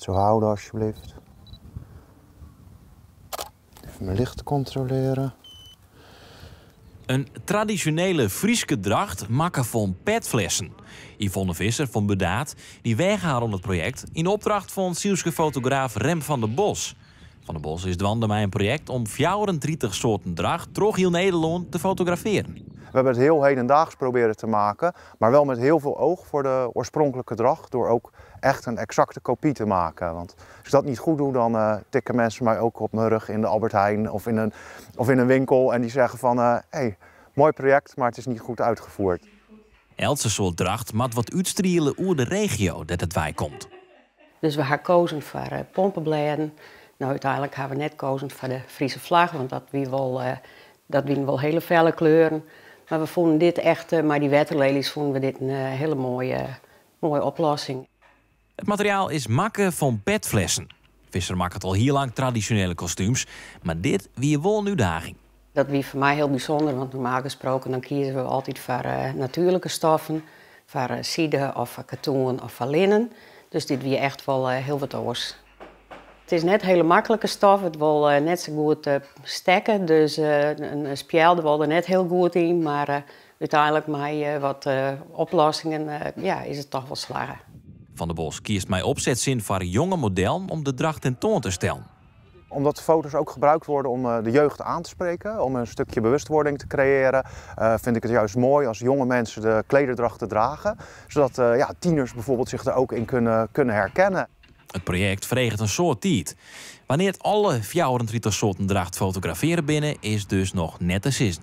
Zo houden alsjeblieft. Even mijn licht controleren. Een traditionele Frieske dracht maken van petflessen. Yvonne Visser van Bedaat die weghaalt om het project in opdracht van Zielske fotograaf Rem van der Bos. Van der Bos is dwande mij een project om 34 soorten dracht door heel Nederland te fotograferen. We hebben het heel hedendaags proberen te maken, maar wel met heel veel oog voor de oorspronkelijke dracht, door ook echt een exacte kopie te maken. Want als ik dat niet goed doe, dan tikken mensen mij ook op mijn rug in de Albert Heijn of in een winkel en die zeggen van, hey, mooi project, maar het is niet goed uitgevoerd. Elke soort dracht moet wat uitstrielen over de regio dat het wij komt. Dus we hebben gekozen voor pompenbladen. Nou, uiteindelijk hebben we net gekozen voor de Friese vlag, want dat waren wel hele felle kleuren. Maar we vonden dit echt, maar die waterlelies vonden we dit een hele mooie oplossing. Het materiaal is maken van petflessen. Visser maakt het al heel lang traditionele kostuums, maar dit wie wel een uitdaging. Dat was voor mij heel bijzonder, want normaal gesproken dan kiezen we altijd voor natuurlijke stoffen, voor zijde of voor katoen of voor linnen. Dus dit was echt wel heel wat anders. Het is net hele makkelijke stof, het wil net zo goed stekken, dus een spjelde wil er net heel goed in, maar uiteindelijk met wat oplossingen is het toch wel slagen. Van der Bos kiest mij opzetzin voor jonge model om de dracht tentoon te stellen. Omdat de foto's ook gebruikt worden om de jeugd aan te spreken, om een stukje bewustwording te creëren, vind ik het juist mooi als jonge mensen de klederdrachten dragen. Zodat tieners bijvoorbeeld zich er ook in kunnen herkennen. Het project vreegt een soort tijd. Wanneer het alle 34 soorten dracht fotograferen binnen, is dus nog net te zien.